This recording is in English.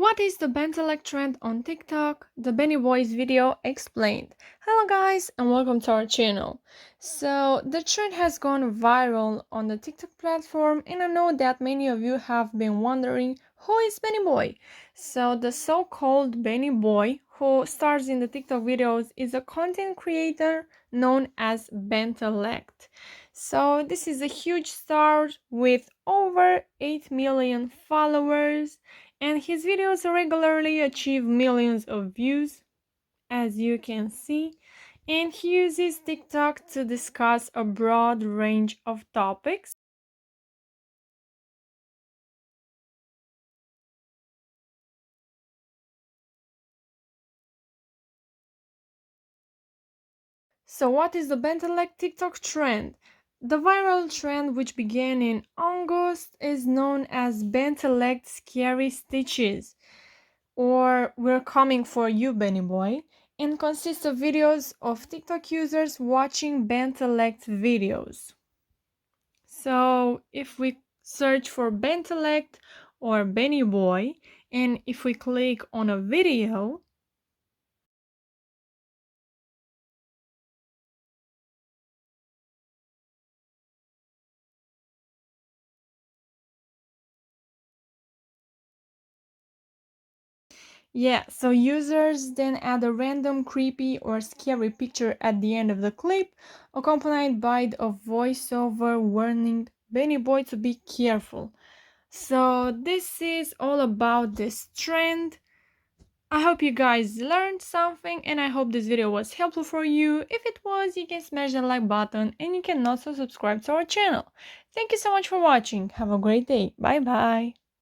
What is the Bentellect trend on TikTok? The Benny Boys video explained. Hello guys and welcome to our channel. So the trend has gone viral on the TikTok platform and I know that many of you have been wondering who is Benny Boy. So the so-called Benny Boy who stars in the TikTok videos is a content creator known as Bentellect. So this is a huge star with over 8 million followers and his videos regularly achieve millions of views, as you can see, and he uses TikTok to discuss a broad range of topics. So what is the Bentellect TikTok trend? The viral trend, which began in August, is known as Bentellect Scary Stitches, or We're Coming for You, Benny Boy, and consists of videos of TikTok users watching Bentellect videos. So if we search for Bentellect or Benny Boy, and if we click on a video, yeah, so users then add a random creepy or scary picture at the end of the clip, accompanied by a voiceover warning Benny Boy to be careful. So this is all about this trend. I hope you guys learned something and I hope this video was helpful for you. If it was, you can smash the like button and you can also subscribe to our channel. Thank you so much for watching. Have a great day. Bye bye.